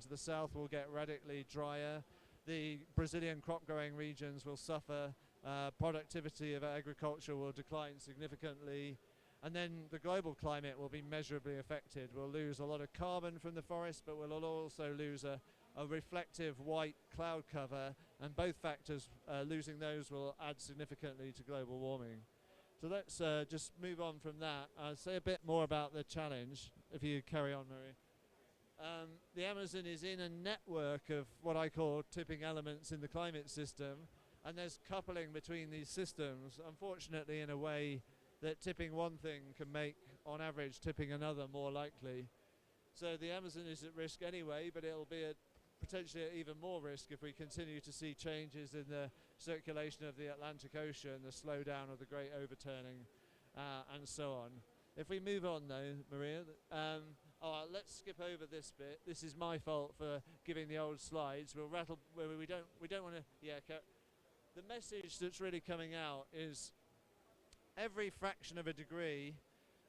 to the south will get radically drier. The Brazilian crop growing regions will suffer. Productivity of agriculture will decline significantly. And then the global climate will be measurably affected. We'll lose a lot of carbon from the forest, but we'll also lose a reflective white cloud cover, and both factors, losing those will add significantly to global warming. So let's just move on from that. I'll say a bit more about the challenge, if you carry on, Marie. The Amazon is in a network of what I call tipping elements in the climate system, and there's coupling between these systems, unfortunately in a way that tipping one thing can make, on average, tipping another more likely. So the Amazon is at risk anyway, but it'll be at potentially at even more risk if we continue to see changes in the circulation of the Atlantic Ocean, the slowdown of the Great Overturning, and so on. If we move on though, Maria, let's skip over this bit. This is my fault for giving the old slides. We'll rattle. We don't want to. Yeah. The message that's really coming out is every fraction of a degree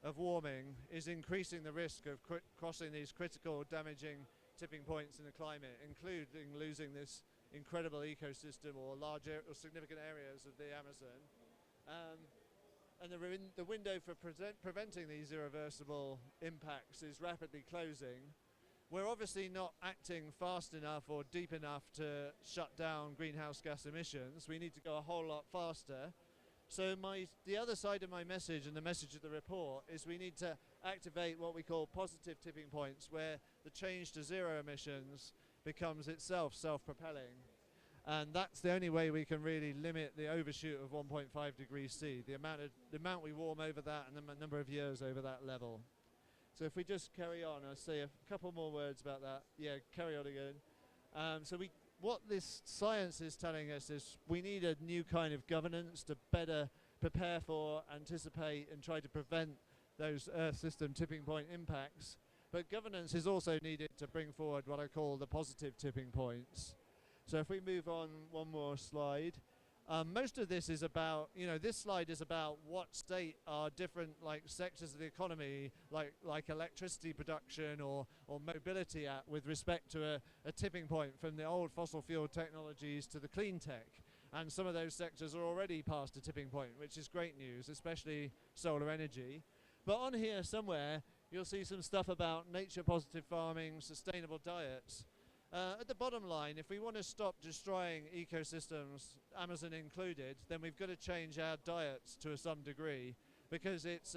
of warming is increasing the risk of crossing these critical damaging tipping points in the climate, including losing this incredible ecosystem or large or significant areas of the Amazon. And the window for preventing these irreversible impacts is rapidly closing. We're obviously not acting fast enough or deep enough to shut down greenhouse gas emissions. We need to go a whole lot faster. So the other side of my message and the message of the report is we need to activate what we call positive tipping points, where the change to zero emissions becomes itself self-propelling. And that's the only way we can really limit the overshoot of 1.5 degrees C, the amount we warm over that and the number of years over that level. So if we just carry on, I'll say a couple more words about that. Yeah, carry on again. What this science is telling us is we need a new kind of governance to better prepare for, anticipate, and try to prevent those Earth system tipping point impacts. But governance is also needed to bring forward what I call the positive tipping points. So if we move on one more slide. Most of this is about, this slide is about what state are different sectors of the economy, like electricity production or mobility at with respect to a tipping point from the old fossil fuel technologies to the clean tech. And some of those sectors are already past a tipping point, which is great news, especially solar energy. But on here somewhere, you'll see some stuff about nature positive farming, sustainable diets. At the bottom line, if we want to stop destroying ecosystems, Amazon included, then we've got to change our diets to some degree, because it's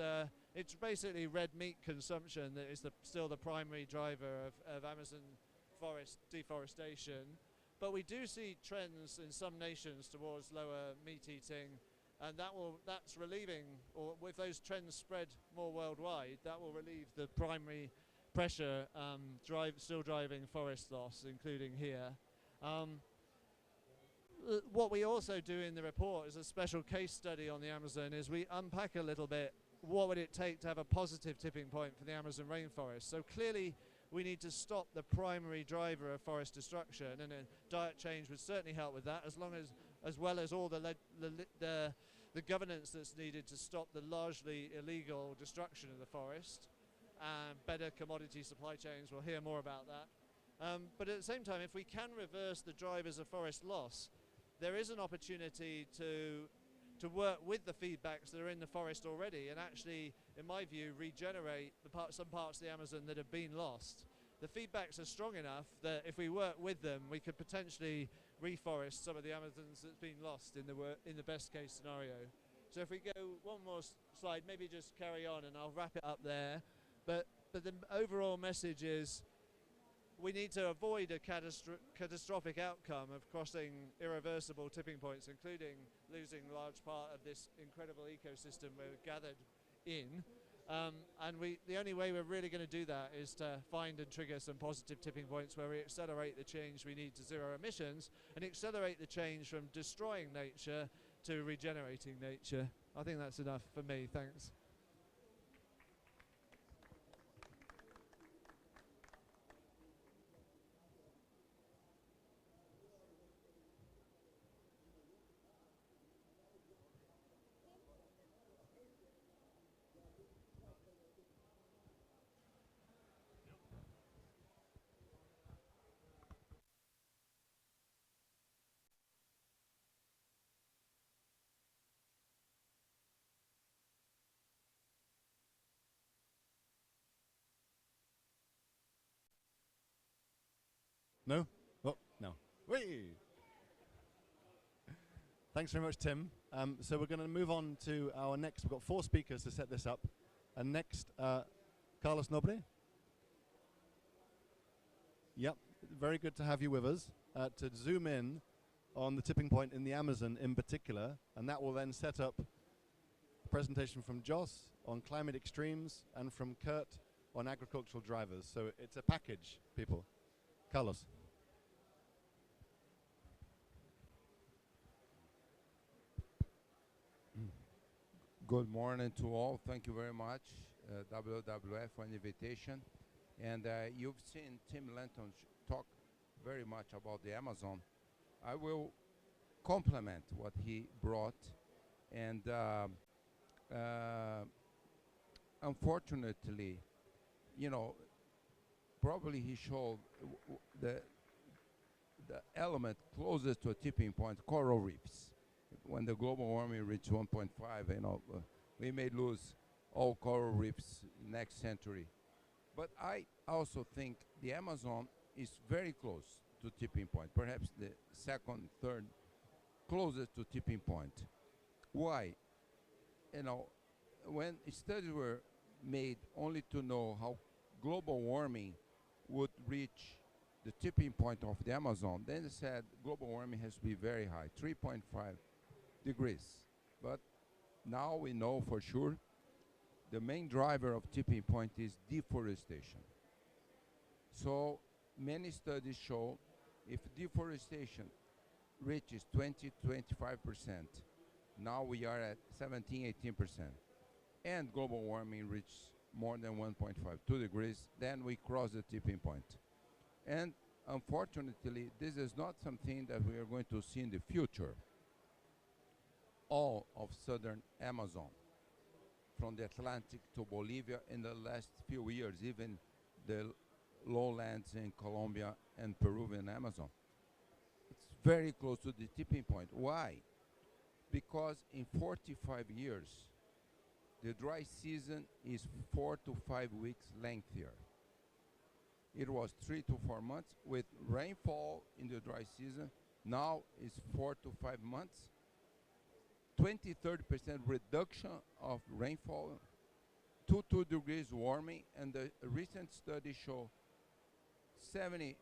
basically red meat consumption that is still the primary driver of Amazon forest deforestation. But we do see trends in some nations towards lower meat eating, and that's relieving, or if those trends spread more worldwide, that will relieve the primary pressure still driving forest loss, including here. What we also do in the report is a special case study on the Amazon, is we unpack a little bit what would it take to have a positive tipping point for the Amazon rainforest. So clearly we need to stop the primary driver of forest destruction, and a diet change would certainly help with that, as well as all the governance that's needed to stop the largely illegal destruction of the forest. And better commodity supply chains, we'll hear more about that. But at the same time, if we can reverse the drivers of forest loss, there is an opportunity to work with the feedbacks that are in the forest already, and actually, in my view, regenerate some parts of the Amazon that have been lost. The feedbacks are strong enough that if we work with them, we could potentially reforest some of the Amazons that's been lost in the best case scenario. So if we go one more slide, maybe just carry on, and I'll wrap it up there. But the overall message is we need to avoid a catastrophic outcome of crossing irreversible tipping points, including losing a large part of this incredible ecosystem we're gathered in. And the only way we're really going to do that is to find and trigger some positive tipping points where we accelerate the change we need to zero emissions, and accelerate the change from destroying nature to regenerating nature. I think that's enough for me. Thanks. No? Oh, no. Whee! Thanks very much, Tim. So we're going to move on to our next. We've got 4 speakers to set this up. And next, Carlos Nobre. Yep, very good to have you with us to zoom in on the tipping point in the Amazon in particular. And that will then set up a presentation from Jos on climate extremes and from Kurt on agricultural drivers. So it's a package, people. Carlos. Good morning to all. Thank you very much, WWF, for an invitation. And you've seen Tim Lenton talk very much about the Amazon. I will complement what he brought. And unfortunately, you know, probably he showed the element closest to a tipping point, coral reefs. When the global warming reached 1.5, you know, we may lose all coral reefs next century. But I also think the Amazon is very close to tipping point, perhaps the second, third closest to tipping point. Why? You know, when studies were made only to know how global warming would reach the tipping point of the Amazon, then they said global warming has to be very high, 3.5 degrees. But now we know for sure the main driver of tipping point is deforestation. So many studies show if deforestation reaches 20-25%, now we are at 17-18%, and global warming reaches more than 1.5, 2 degrees, then we cross the tipping point. And unfortunately, this is not something that we are going to see in the future. All of southern Amazon, from the Atlantic to Bolivia in the last few years, even the lowlands in Colombia and Peruvian Amazon, it's very close to the tipping point. Why? Because in 45 years, the dry season is 4 to 5 weeks lengthier. It was 3 to 4 months with rainfall in the dry season. Now it's 4 to 5 months. 20-30% reduction of rainfall, 2 degrees warming, and the recent studies show 74%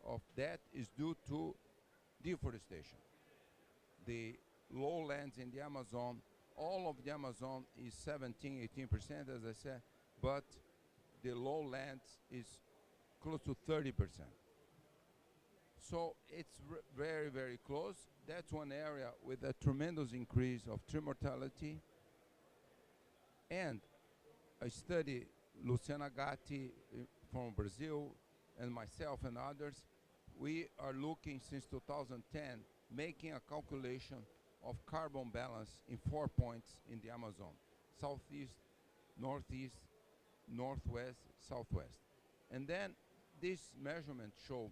of that is due to deforestation. The lowlands in the Amazon, all of the Amazon is 17-18%, as I said, but the lowlands is close to 30%. So it's very, very close. That's one area with a tremendous increase of tree mortality. And I study Luciana Gatti from Brazil and myself and others. We are looking since 2010, making a calculation of carbon balance in 4 points in the Amazon: southeast, northeast, northwest, southwest. And then this measurement showed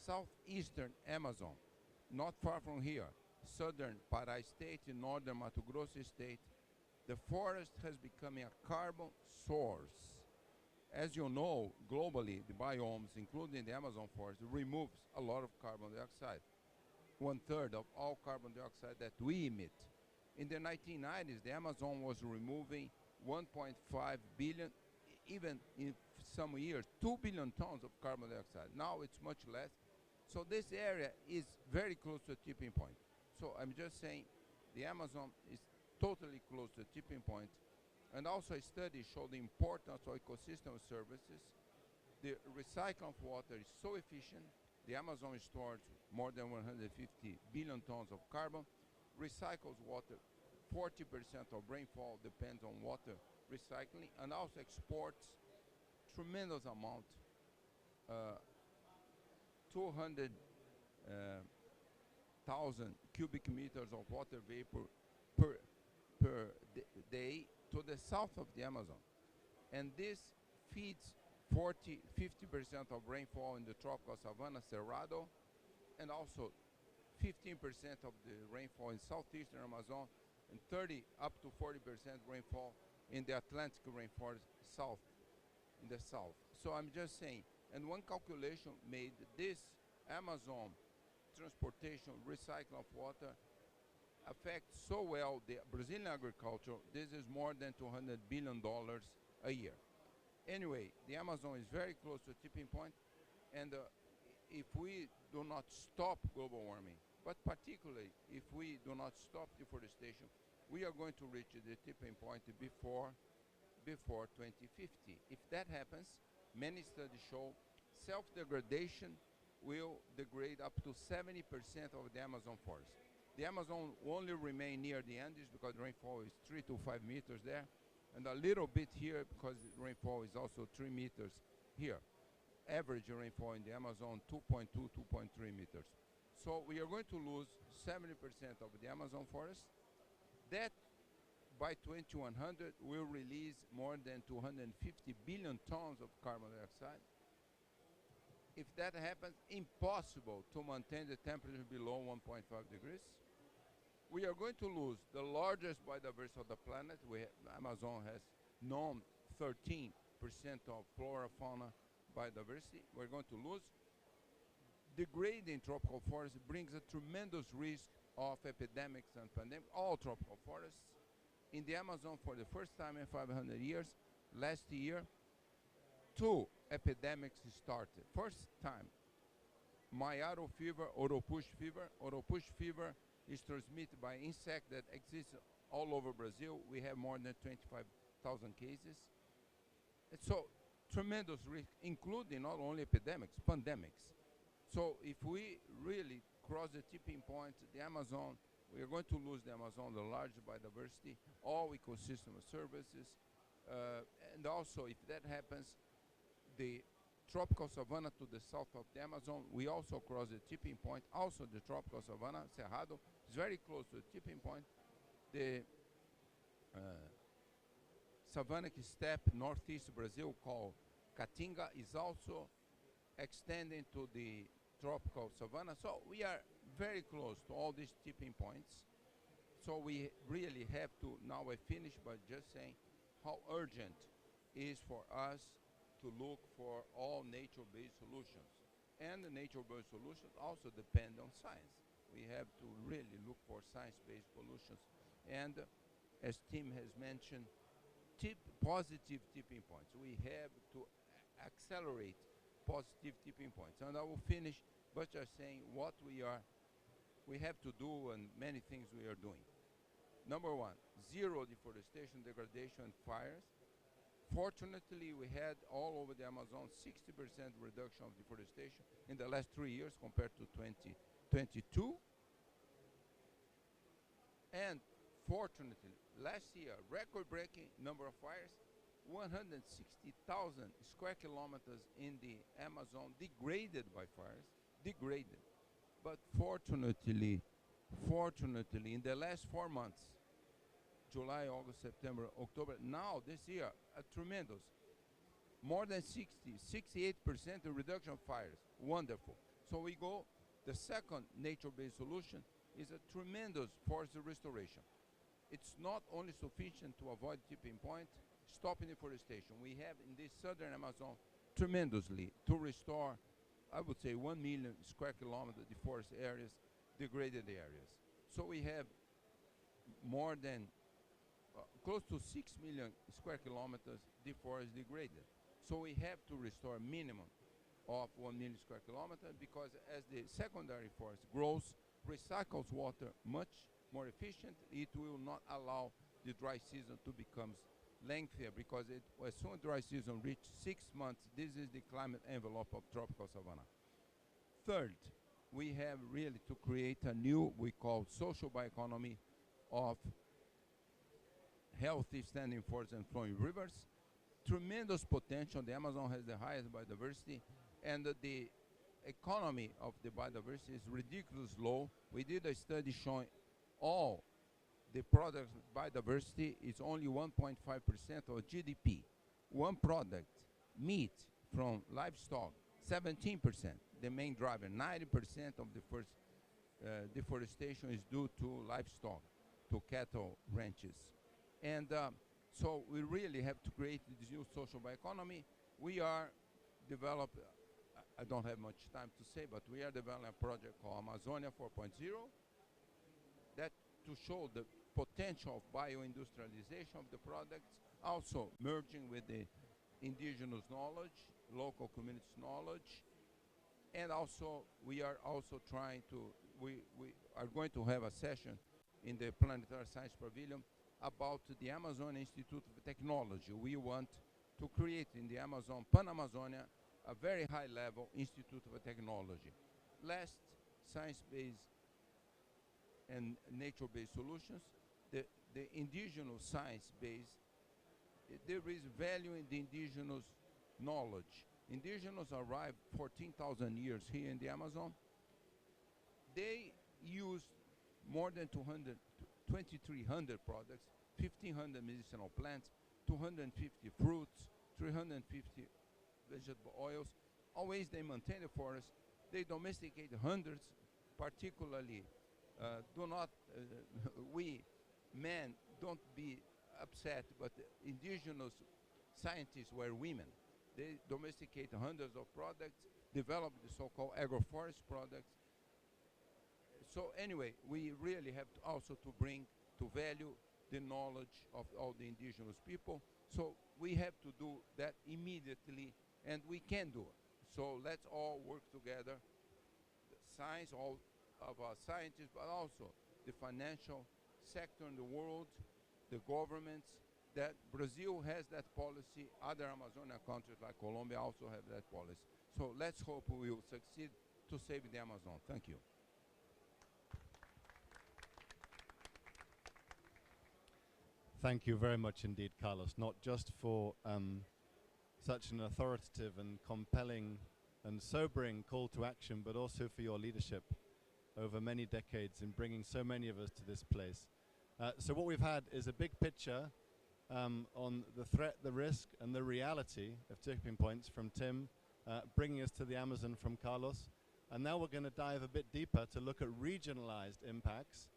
southeastern Amazon, not far from here, southern Pará state, in northern Mato Grosso state, the forest has become a carbon source. As you know, globally, the biomes, including the Amazon forest, removes a lot of carbon dioxide. 1/3 of all carbon dioxide that we emit. In the 1990s, the Amazon was removing 1.5 billion, even in some years, 2 billion tons of carbon dioxide. Now it's much less. So this area is very close to a tipping point. So I'm just saying the Amazon is totally close to a tipping point. And also a study showed the importance of ecosystem services. The recycling of water is so efficient. The Amazon stores more than 150 billion tons of carbon, recycles water. 40% of rainfall depends on water recycling, and also exports tremendous amount, 200,000 cubic meters of water vapor per day to the south of the Amazon. And this feeds 50% of rainfall in the tropical savanna, Cerrado, and also 15% of the rainfall in southeastern Amazon, and 30 up to 40% rainfall in the Atlantic rainforest south, in the south. So I'm just saying, And one calculation made this Amazon transportation, recycling of water affects so well the Brazilian agriculture. This is more than $200 billion a year. Anyway, the Amazon is very close to a tipping point, and if we do not stop global warming, but particularly if we do not stop deforestation, we are going to reach the tipping point before 2050. If that happens, many studies show self-degradation will degrade up to 70% of the Amazon forest. The Amazon only remain near the Andes because rainfall is 3 to 5 meters there, and a little bit here because rainfall is also 3 meters here. Average rainfall in the Amazon 2.2, 2.3 meters. So we are going to lose 70% of the Amazon forest. That by 2100 will release more than 250 billion tons of carbon dioxide. If that happens, impossible to maintain the temperature below 1.5 degrees. We are going to lose the largest biodiversity of the planet. Amazon has known 13% of flora, fauna biodiversity. We're going to lose. Degrading tropical forests brings a tremendous risk of epidemics and pandemics, all tropical forests. In the Amazon, for the first time in 500 years, last year, 2 epidemics started. First time, Mayaro fever, Oropush fever. Oropush fever is transmitted by insect that exists all over Brazil. We have more than 25,000 cases. And so, tremendous risk, including not only epidemics, pandemics. So if we really cross the tipping point, the Amazon, we are going to lose the Amazon, the large biodiversity, all ecosystem services, and also if that happens, the tropical savanna to the south of the Amazon, we also cross the tipping point. Also the tropical savanna, Cerrado, is very close to the tipping point. The savannic steppe, northeast Brazil, called Caatinga, is also extending to the tropical savanna. So we are very close to all these tipping points. So we really have to, now I finish by just saying how urgent is for us to look for all nature-based solutions. And the nature-based solutions also depend on science. We have to really look for science-based solutions. And as Tim has mentioned, positive tipping points. We have to accelerate positive tipping points. And I will finish by just saying what we have to do and many things we are doing. Number 1, zero deforestation, degradation, and fires. Fortunately, we had all over the Amazon 60% reduction of deforestation in the last 3 years compared to 2022. And fortunately, last year, record-breaking number of fires, 160,000 square kilometers in the Amazon degraded by fires, degraded. But fortunately, in the last 4 months, July, August, September, October, now this year, a tremendous, more than 68% reduction of fires. Wonderful. So we go, the second nature-based solution is a tremendous forest restoration. It's not only sufficient to avoid tipping point, stopping deforestation. We have in this southern Amazon tremendously to restore, I would say, 1 million square kilometers deforested areas, degraded areas. So we have more than close to 6 million square kilometers deforested, degraded. So we have to restore a minimum of 1 million square kilometers because as the secondary forest grows, recycles water much more efficient, it will not allow the dry season to become lengthier because as soon as dry season reaches 6 months, this is the climate envelope of tropical savanna. Third, we have really to create a new, we call social bioeconomy of healthy standing forests and flowing rivers. Tremendous potential. The Amazon has the highest biodiversity, and the economy of the biodiversity is ridiculously low. We did a study showing all the products with biodiversity is only 1.5% of GDP. One product, meat from livestock, 17%, the main driver. 90% of the first deforestation is due to livestock, to cattle ranches. And so we really have to create this new social bioeconomy. We are developing I don't have much time to say, but we are developing a project called Amazonia 4.0 that to show the potential of bioindustrialization of the products, also merging with the indigenous knowledge, local communities knowledge, and also we are also trying to, we are going to have a session in the Planetary Science Pavilion about the Amazon Institute of Technology. We want to create in the Amazon, Pan-Amazonia, a very high-level Institute of Technology. Last, science-based and nature-based solutions. The indigenous science-based, there is value in the indigenous knowledge. Indigenous arrived 14,000 years here in the Amazon. They used more than 2,300 products, 1,500 medicinal plants, 250 fruits, 350 vegetable oils. Always they maintain the forest. They domesticate hundreds, particularly do not, we men don't be upset, but the indigenous scientists were women. They domesticate hundreds of products, develop the so-called agroforest products. So anyway, we really have to also to bring to value the knowledge of all the indigenous people. So we have to do that immediately, and we can do it. So let's all work together, the science, all of our scientists, but also the financial sector in the world, the governments, that Brazil has that policy, other Amazonian countries like Colombia also have that policy. So let's hope we will succeed to save the Amazon. Thank you. Thank you very much indeed, Carlos, not just for such an authoritative and compelling and sobering call to action, but also for your leadership over many decades in bringing so many of us to this place. So what we've had is a big picture on the threat, the risk, and the reality of tipping points from Tim, bringing us to the Amazon from Carlos. And now we're going to dive a bit deeper to look at regionalized impacts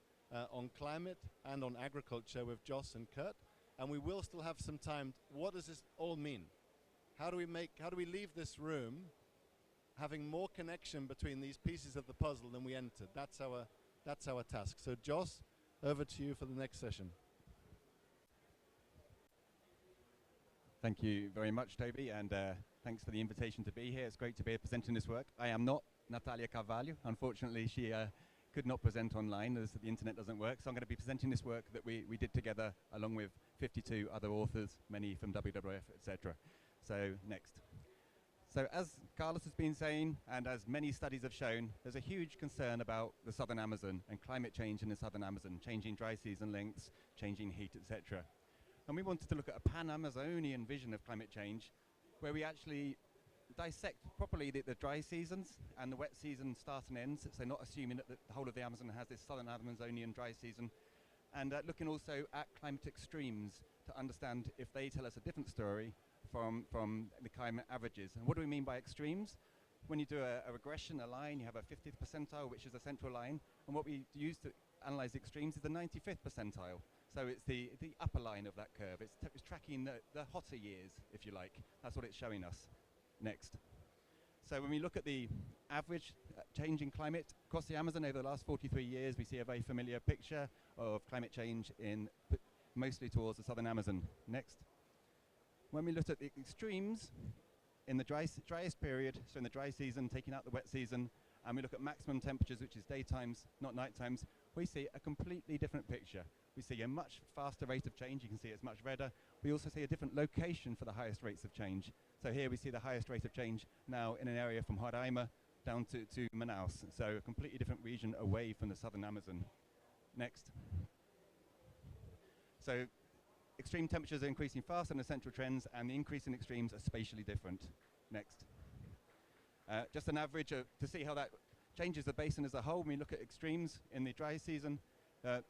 on climate and on agriculture with Jos and Kurt. And we will still have some time. What does this all mean? How do we leave this room having more connection between these pieces of the puzzle than we entered? That's our task. So Jos, over to you for the next session. Thank you very much, Toby, and thanks for the invitation to be here. It's great to be presenting this work. I am not Natalia Carvalho. Unfortunately, she could not present online as the internet doesn't work, so I'm going to be presenting this work that we did together along with 52 other authors, many from WWF, etc. So next. So as Carlos has been saying, and as many studies have shown, there's a huge concern about the southern Amazon and climate change in the southern Amazon, changing dry season lengths, changing heat, etc. And we wanted to look at a pan-Amazonian vision of climate change where we actually dissect properly the dry seasons and the wet season start and ends, so not assuming that the whole of the Amazon has this southern Amazonian dry season, and looking also at climate extremes to understand if they tell us a different story from the climate averages. And what do we mean by extremes? When you do a regression, a line, you have a 50th percentile, which is a central line, and what we use to analyze extremes is the 95th percentile. So it's the upper line of that curve. It's tracking the hotter years, if you like. That's what it's showing us. Next. So when we look at the average change in climate across the Amazon over the last 43 years, we see a very familiar picture of climate change in mostly towards the southern Amazon. Next. When we look at the extremes in the driest period, so in the dry season, taking out the wet season, and we look at maximum temperatures, which is daytimes, not night times, we see a completely different picture. We see a much faster rate of change. You can see it's much redder. We also see a different location for the highest rates of change. So here we see the highest rate of change now in an area from Roraima down to Manaus. So a completely different region away from the southern Amazon. Next. So extreme temperatures are increasing faster than the central trends, and the increase in extremes are spatially different. Next. Just an average to see how that changes the basin as a whole. When we look at extremes in the dry season,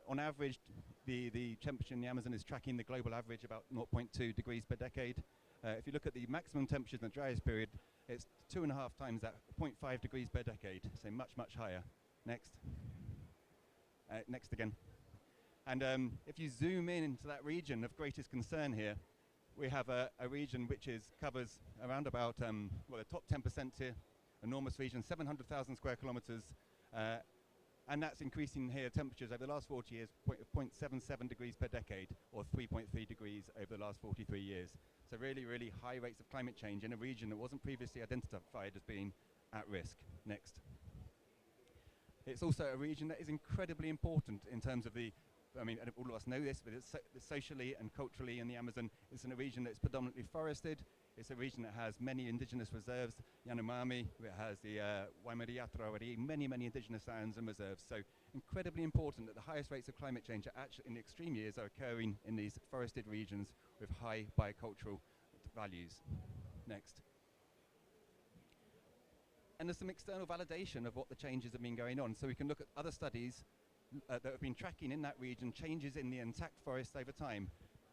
on average, the temperature in the Amazon is tracking the global average about 0.2 degrees per decade. If you look at the maximum temperatures in the driest period, it's 2.5 times that, 0.5 degrees per decade, so much, much higher. Next. Next again. And if you zoom in into that region of greatest concern here, we have a region which covers around about, the top 10% here enormous region, 700,000 square kilometers, and that's increasing here temperatures over the last 40 years, 0.77 degrees per decade, or 3.3 degrees over the last 43 years. So really, really high rates of climate change in a region that wasn't previously identified as being at risk. Next. It's also a region that is incredibly important in terms of the, I mean, all of us know this, but it's socially and culturally in the Amazon. It's in a region that's predominantly forested. It's a region that has many indigenous reserves, Yanomami, it has the Waimaria Traoré, many indigenous lands and reserves. So incredibly important that the highest rates of climate change are actually, in the extreme years, are occurring in these forested regions with high biocultural values. Next. And there's some external validation of what the changes have been going on. So we can look at other studies that have been tracking in that region changes in the intact forest over time.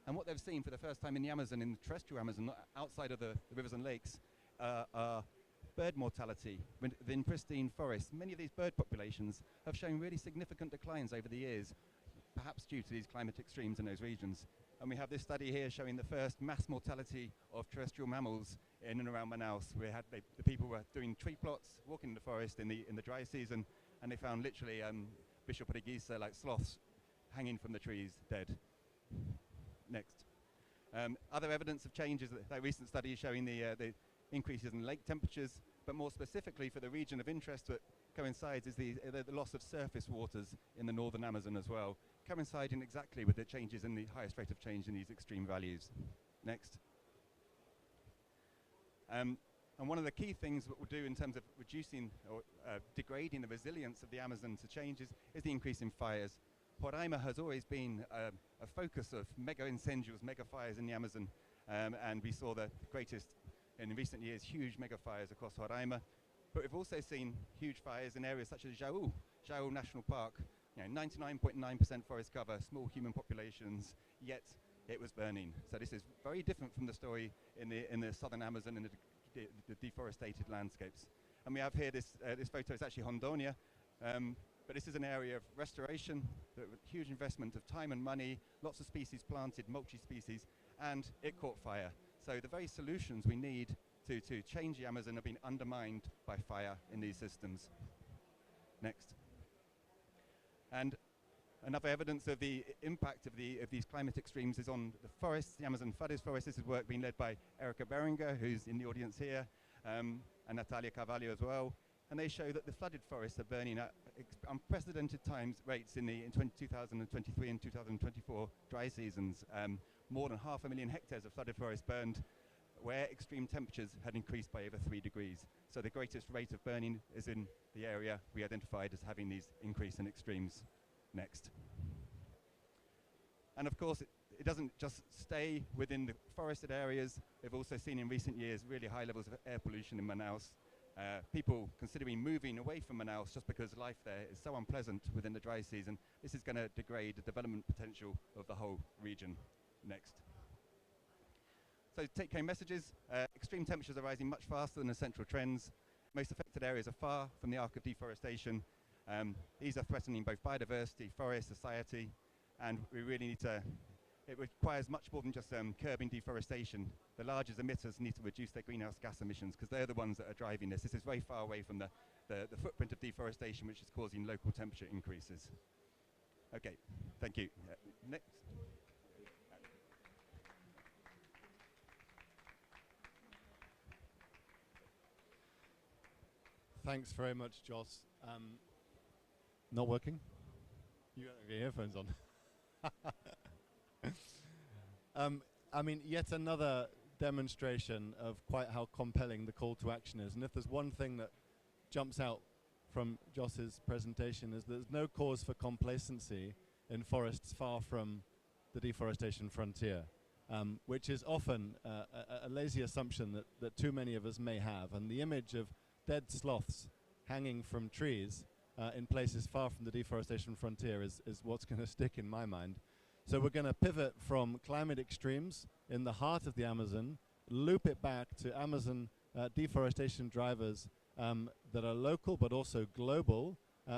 And what they've seen for the first time in the Amazon, in the terrestrial Amazon, not outside of the rivers and lakes, are bird mortality within pristine forests. Many of these bird populations have shown really significant declines over the years, perhaps due to these climate extremes in those regions. And we have this study here showing the first mass mortality of terrestrial mammals in and around Manaus. We had the people were doing tree plots, walking in the forest in the dry season, and they found literally Bishop Preguiça, like sloths, hanging from the trees, dead. Next. Other evidence of changes, that recent study showing the increases in lake temperatures, but more specifically for the region of interest that coincides is the loss of surface waters in the northern Amazon as well, coinciding exactly with the changes in the highest rate of change in these extreme values. Next. And one of the key things that we'll do in terms of reducing or degrading the resilience of the Amazon to changes is the increase in fires. Roraima has always been a focus of mega incendios, mega fires in the Amazon, and we saw the greatest in recent years, huge mega fires across Roraima. But we've also seen huge fires in areas such as Jaú National Park, 99.9% forest cover, small human populations, yet it was burning. So this is very different from the story in the southern Amazon and the deforested landscapes. And we have here this photo. It's actually Hondonia, but this is an area of restoration, huge investment of time and money, lots of species planted, multi-species, and it caught fire. So the very solutions we need to change the Amazon have been undermined by fire in these systems. Next. And another evidence of the impact of these climate extremes is on the forests, the Amazon flooded forests. This is work being led by Erika Beringer, who's in the audience here, and Natalia Carvalho as well. And they show that the flooded forests are burning at unprecedented rates in 2023 and 2024 dry seasons. More than 500,000 hectares of flooded forest burned where extreme temperatures had increased by over 3 degrees. So the greatest rate of burning is in the area we identified as having these increase in extremes. Next. And of course, it doesn't just stay within the forested areas. We've also seen in recent years really high levels of air pollution in Manaus. People considering moving away from Manaus just because life there is so unpleasant within the dry season. This is going to degrade the development potential of the whole region. Next. So take-home messages. Extreme temperatures are rising much faster than the central trends. Most affected areas are far from the arc of deforestation. These are threatening both biodiversity, forest, society, and we really need to, it requires much more than just curbing deforestation. The largest emitters need to reduce their greenhouse gas emissions because they're the ones that are driving this. This is very far away from the footprint of deforestation, which is causing local temperature increases. Okay, thank you. Next. Thanks very much, Joss. Not working? You got your earphones on. I mean, yet another demonstration of quite how compelling the call to action is. And if there's one thing that jumps out from Joss's presentation is there's no cause for complacency in forests far from the deforestation frontier, which is often a lazy assumption that too many of us may have. And the image of dead sloths hanging from trees in places far from the deforestation frontier is what's going to stick in my mind. So we're going to pivot from climate extremes in the heart of the Amazon, loop it back to Amazon deforestation drivers that are local but also global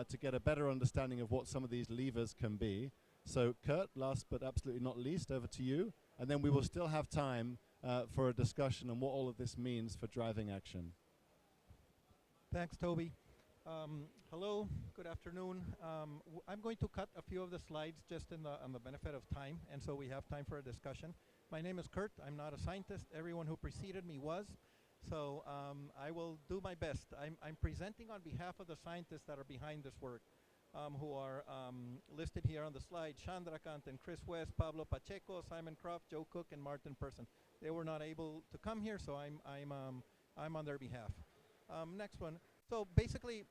to get a better understanding of what some of these levers can be. So Kurt, last but absolutely not least, over to you. And then we will still have time for a discussion on what all of this means for driving action. Thanks, Toby. Hello, good afternoon. I'm going to cut a few of the slides just on the benefit of time, and so we have time for a discussion. My name is Kurt. I'm not a scientist. Everyone who preceded me was. So I will do my best. I'm presenting on behalf of the scientists that are behind this work, who are listed here on the slide: Chandrakant and Chris West, Pablo Pacheco, Simon Croft, Joe Cook, and Martin Persson. They were not able to come here, so I'm on their behalf. Next one. So basically,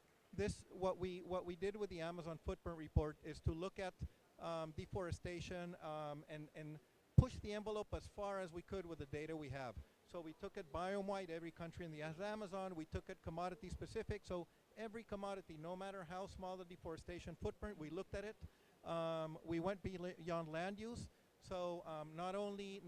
what we did with the Amazon Footprint Report is to look at deforestation and push the envelope as far as we could with the data we have. So we took it biome-wide, every country in the Amazon. We took it commodity-specific. So every commodity, no matter how small the deforestation footprint, we looked at it. We went beyond land use. So not only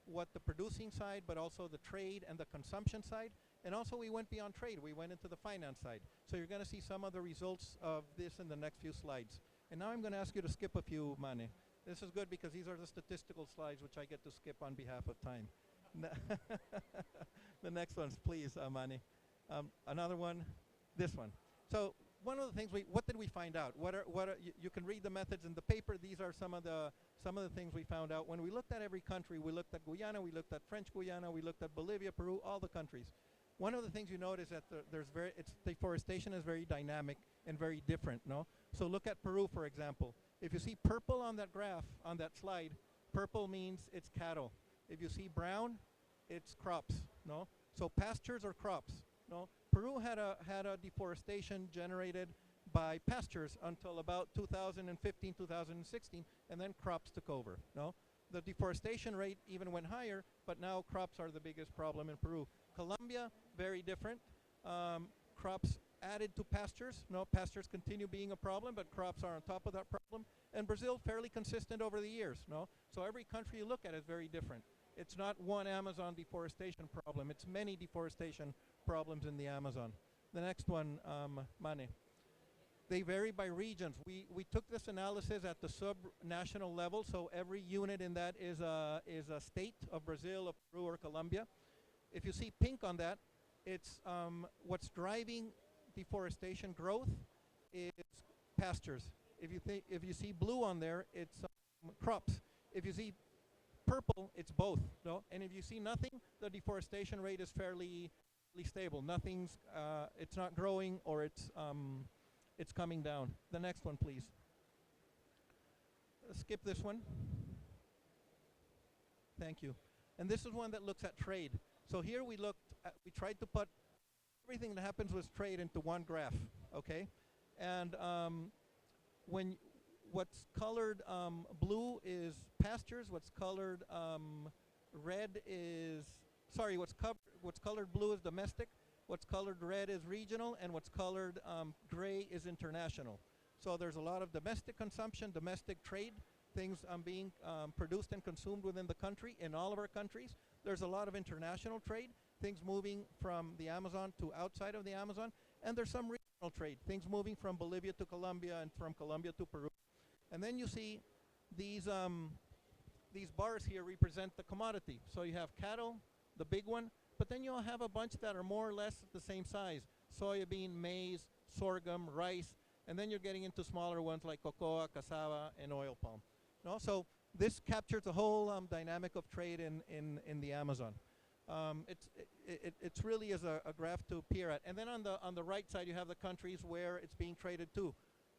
what the producing side, but also the trade and the consumption side. And also we went beyond trade. We went into the finance side. So you're going to see some of the results of this in the next few slides. And now I'm going to ask you to skip a few, Mane. This is good because these are the statistical slides which I get to skip on behalf of time. The next ones, please, Mane. Another one, this one. So one of the things what did we find out? You can read the methods in the paper. These are some of the things we found out. When we looked at every country, we looked at Guyana, we looked at French Guyana, we looked at Bolivia, Peru, all the countries. One of the things you notice that deforestation is very dynamic and very different, no? So look at Peru, for example. If you see purple on that graph, on that slide, purple means it's cattle. If you see brown, it's crops, no? So pastures or crops, no? Peru had a deforestation generated by pastures until about 2015, 2016, and then crops took over, no? The deforestation rate even went higher, but now crops are the biggest problem in Peru. Colombia, very different. Crops added to pastures. No, pastures continue being a problem, but crops are on top of that problem. And Brazil, fairly consistent over the years. No, so every country you look at is very different. It's not one Amazon deforestation problem. It's many deforestation problems in the Amazon. The next one, Mane. They vary by regions. We took this analysis at the sub-national level, so every unit in that is a state of Brazil, of Peru, or Colombia. If you see pink on that, it's what's driving deforestation growth is pastures. If you see blue on there, it's crops. If you see purple, it's both. No, and if you see nothing, the deforestation rate is fairly stable. Nothing's it's not growing or it's coming down. The next one, please. Skip this one. Thank you. And this is one that looks at trade. So here we tried to put everything that happens with trade into one graph, okay? And what's colored blue is pastures, what's colored red is, sorry, what's colored blue is domestic, what's colored red is regional, and what's colored gray is international. So there's a lot of domestic consumption, domestic trade, things being produced and consumed within the country, in all of our countries. There's a lot of international trade, things moving from the Amazon to outside of the Amazon, and there's some regional trade, things moving from Bolivia to Colombia and from Colombia to Peru. And then you see these bars here represent the commodity. So you have cattle, the big one, but then you'll have a bunch that are more or less the same size. Soybean, maize, sorghum, rice, and then you're getting into smaller ones like cocoa, cassava, and oil palm. No? So this captures the whole dynamic of trade in the Amazon. It's really is a graph to peer at. And then on the right side, you have the countries where it's being traded to.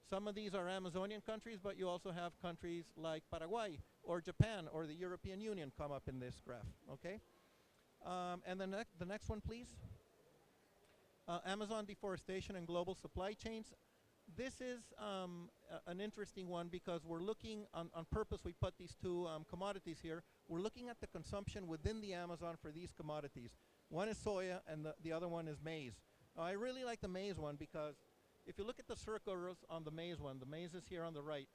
Some of these are Amazonian countries, but you also have countries like Paraguay or Japan or the European Union come up in this graph, okay? And the next one, please. Amazon deforestation and global supply chains. This is an interesting one because we're looking, on purpose we put these two commodities here. We're looking at the consumption within the Amazon for these commodities. One is soya and the other one is maize. Now, I really like the maize one because if you look at the circles on the maize one, the maize is here on the right.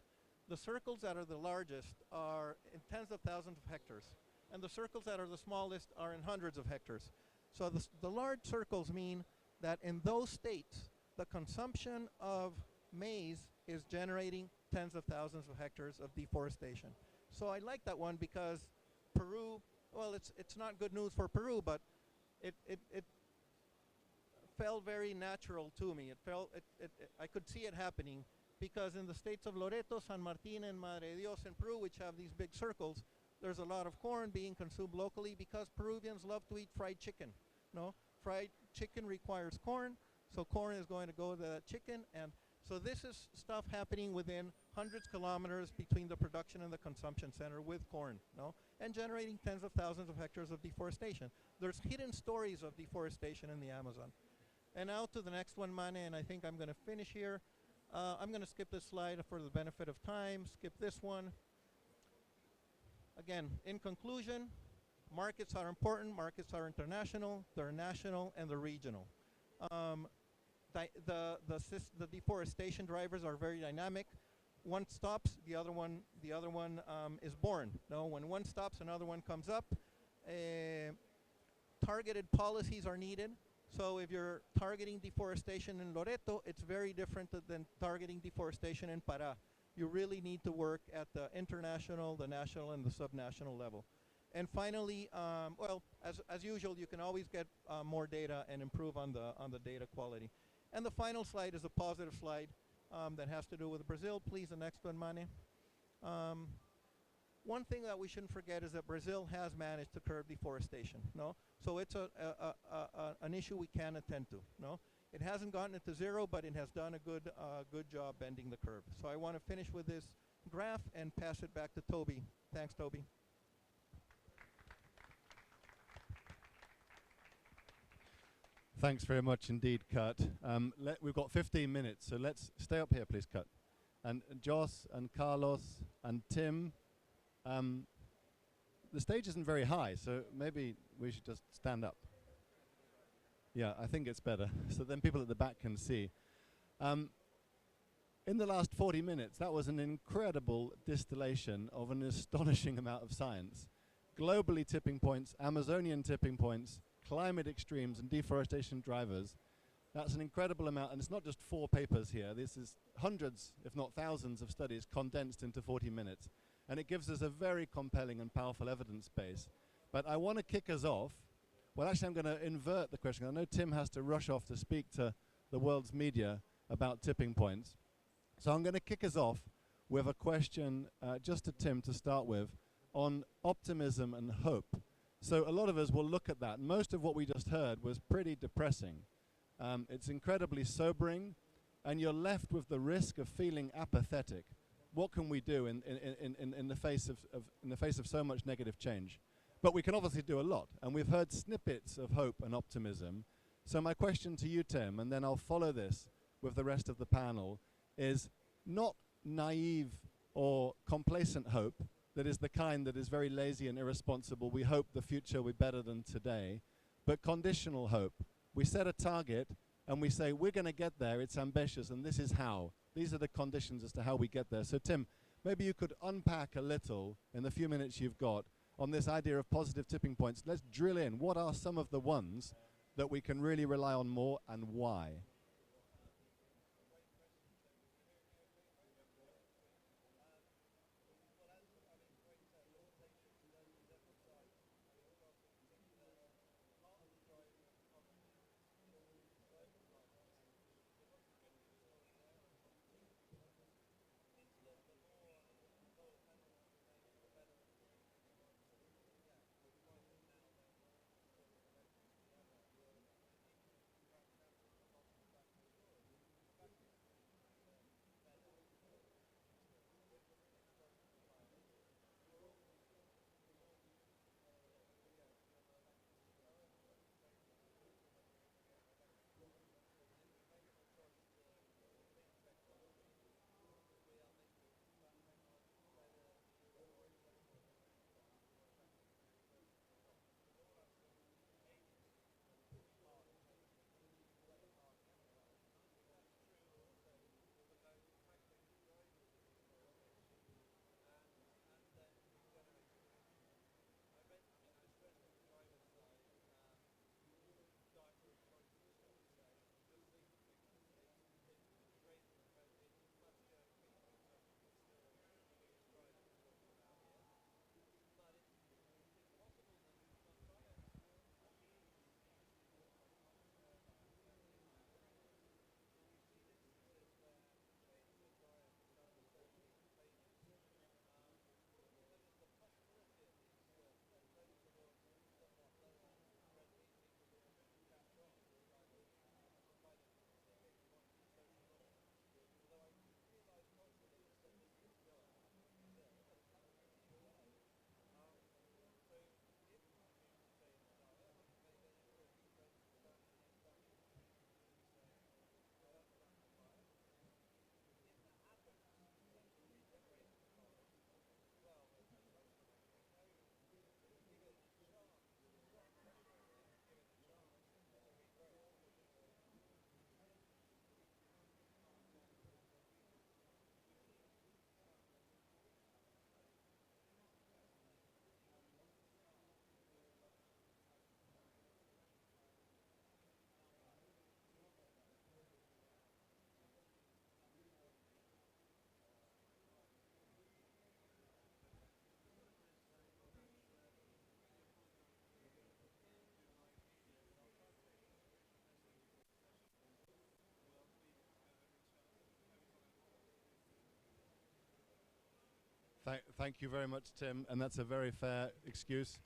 The circles that are the largest are in tens of thousands of hectares. And the circles that are the smallest are in hundreds of hectares. So the large circles mean that in those states, the consumption of maize is generating tens of thousands of hectares of deforestation. So I like that one because Peru, well, it's not good news for Peru, but felt very natural to me. It felt, I could see it happening because in the states of Loreto, San Martin, and Madre de Dios in Peru, which have these big circles, there's a lot of corn being consumed locally because Peruvians love to eat fried chicken. No, fried chicken requires corn, so corn is going to go to that chicken, and so this is stuff happening within hundreds of kilometers between the production and the consumption center with corn, no, and generating tens of thousands of hectares of deforestation. There's hidden stories of deforestation in the Amazon. And now to the next one, Mane, and I think I'm going to finish here. I'm going to skip this slide for the benefit of time, skip this one. Again, in conclusion, markets are important, markets are international, they're national, and they're regional. The deforestation drivers are very dynamic. One stops, the other one is born. No, when one stops, another one comes up. Targeted policies are needed. So if you're targeting deforestation in Loreto, it's very different than targeting deforestation in Pará. You really need to work at the international, the national, and the subnational level. And finally, well, as usual, you can always get more data and improve on the data quality. And the final slide is a positive slide that has to do with Brazil. Please, the next one, Mane. One thing that we shouldn't forget is that Brazil has managed to curb deforestation. No, so it's an issue we can attend to. No, it hasn't gotten it to zero, but it has done a good job bending the curve. So I want to finish with this graph and pass it back to Toby. Thanks, Toby. Thanks very much indeed, Kurt. We've got 15 minutes, so let's stay up here, please, Kurt. And Jos and Carlos and Tim, the stage isn't very high, so maybe we should just stand up. Yeah, I think it's better, so then people at the back can see. In the last 40 minutes, that was an incredible distillation of an astonishing amount of science. Globally tipping points, Amazonian tipping points, climate extremes and deforestation drivers. That's an incredible amount, and it's not just 4 papers here. This is hundreds, if not thousands, of studies condensed into 40 minutes. And it gives us a very compelling and powerful evidence base. But I want to kick us off. Well, actually, I'm going to invert the question. I know Tim has to rush off to speak to the world's media about tipping points. So I'm going to kick us off with a question just to Tim to start with on optimism and hope. So a lot of us will look at that. Most of what we just heard was pretty depressing. It's incredibly sobering, and you're left with the risk of feeling apathetic. What can we do in the face of so much negative change? But we can obviously do a lot, and we've heard snippets of hope and optimism. So my question to you, Tim, and then I'll follow this with the rest of the panel, is not naive or complacent hope, that is the kind that is very lazy and irresponsible. We hope the future will be better than today. But conditional hope. We set a target and we say, we're going to get there, it's ambitious, and this is how. These are the conditions as to how we get there. So Tim, maybe you could unpack a little in the few minutes you've got on this idea of positive tipping points. Let's drill in. What are some of the ones that we can really rely on more, and why? Thank you very much, Tim, and that's a very fair excuse.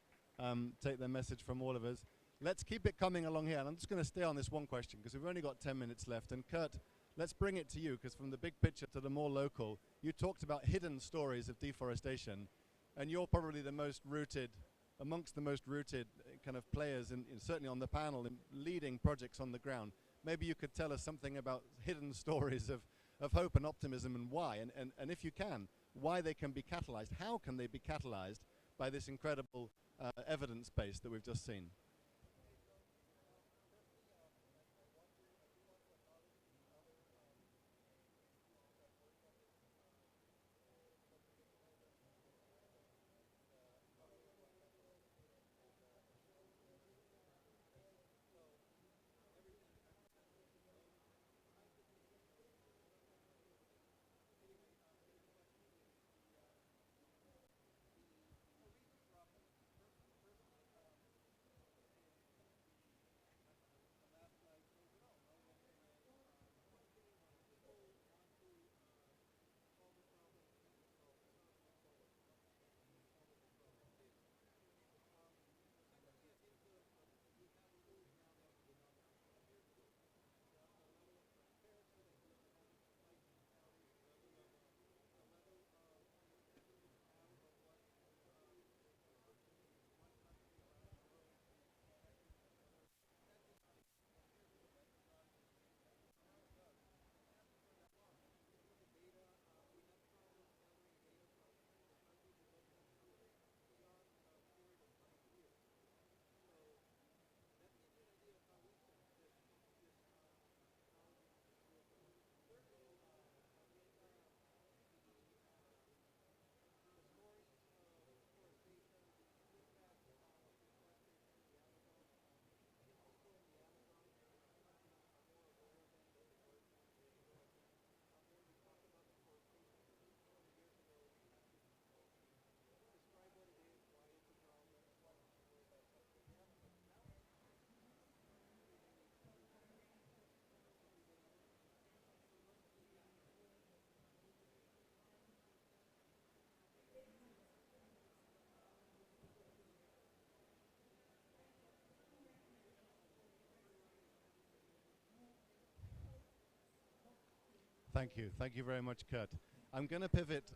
Take the message from all of us. Let's keep it coming along here, and I'm just going to stay on this one question because we've only got 10 minutes left. And Kurt, let's bring it to you, because from the big picture to the more local, you talked about hidden stories of deforestation, and you're probably the most rooted, amongst the most rooted kind of players, certainly on the panel, in leading projects on the ground. Maybe you could tell us something about hidden stories of hope and optimism, and why, and if you can, why they can be catalyzed. How can they be catalyzed by this incredible evidence base that we've just seen? Thank you. Thank you very much, Kurt. I'm going to pivot,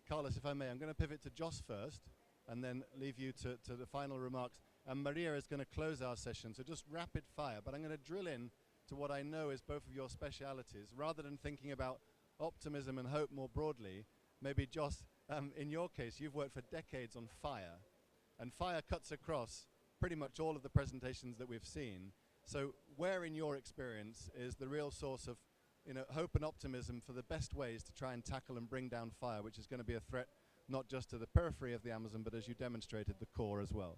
Carlos, if I may, I'm going to pivot to Jos first and then leave you to the final remarks. And Maria is going to close our session, so just rapid fire. But I'm going to drill in to what I know is both of your specialities. Rather than thinking about optimism and hope more broadly, maybe Jos, in your case, you've worked for decades on fire. And fire cuts across pretty much all of the presentations that we've seen. So where in your experience is the real source of hope and optimism for the best ways to try and tackle and bring down fire, which is going to be a threat not just to the periphery of the Amazon, but as you demonstrated, the core as well?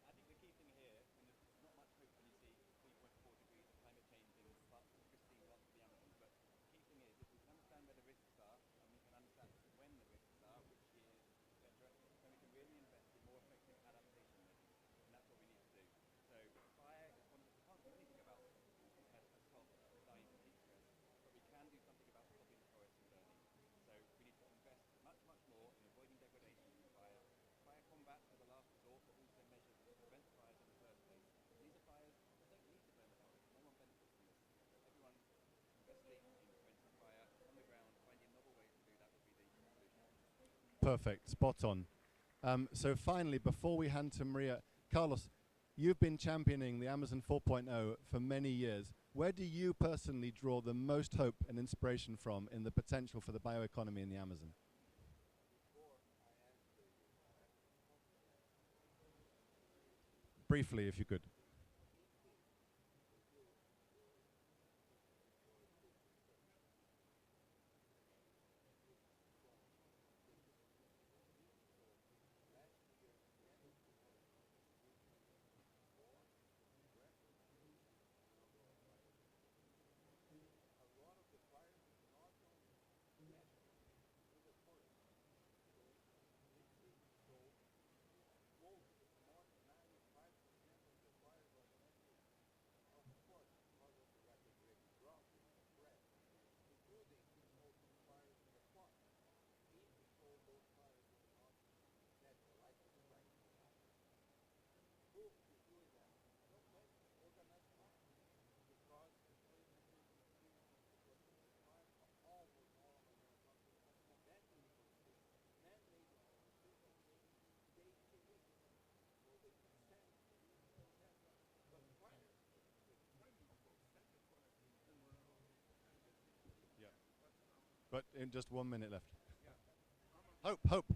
I think the key thing here, and there's not much hope when you see 3.4 degrees of climate change in pristine parts of the Amazon, but the key thing is if we can understand where the risks are, and we can understand when the risks are, which years, etc., then we can really invest in more effective adaptation measures, and that's what we need to do. So fire is one of the, we can't do anything about top dying from heat stress, but we can do something about stopping the forest from burning. So we need to invest much, much more in avoiding degradation from fire. Fire combat as a last resort, but also measures that prevent fires in the first place. These are fires that don't need to burn the forest. No one benefits from this. So everyone investing in preventing fire on the ground, finding novel ways to do that would be the solution. Perfect, spot on. So finally, before we hand to Maria, Carlos, you've been championing the Amazon 4.0 for many years. Where do you personally draw the most hope and inspiration from in the potential for the bioeconomy in the Amazon? Briefly, if you could. But in just 1 minute left. Hope, hope.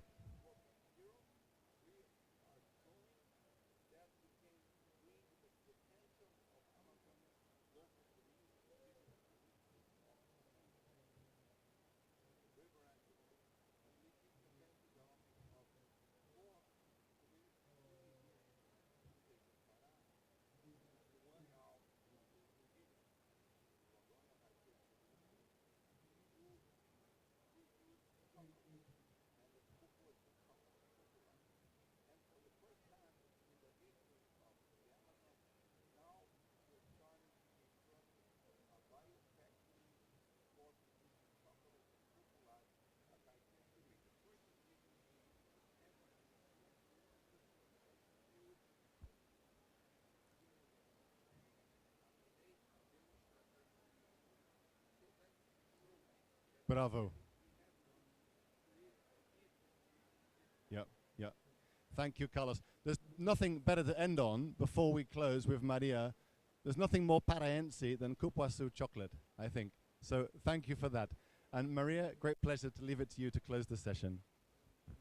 Bravo. Yeah, yeah. Thank you, Carlos. There's nothing better to end on before we close with Maria. There's nothing more paraense than cupuaçu chocolate, I think. So thank you for that. And Maria, great pleasure to leave it to you to close the session.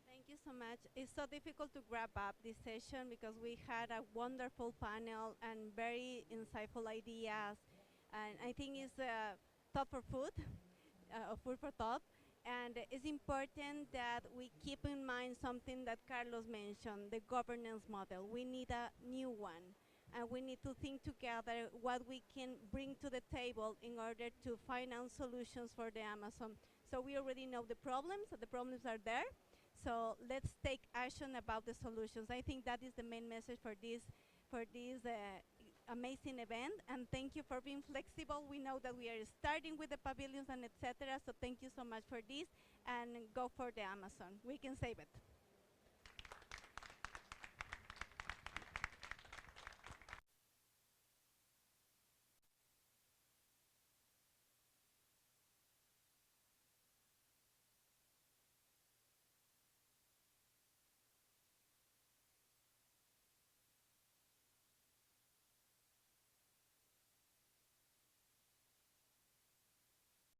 Thank you so much. It's so difficult to wrap up this session because we had a wonderful panel and very insightful ideas. And I think it's thought for food, food for thought. And it's important that we keep in mind something that Carlos mentioned, the governance model. We need a new one. And we need to think together what we can bring to the table in order to find out solutions for the Amazon. So we already know the problems are there. So let's take action about the solutions. I think that is the main message for this amazing event. And thank you for being flexible. We know that we are starting with the pavilions and etc. So thank you so much for this, and go for the Amazon. We can save it.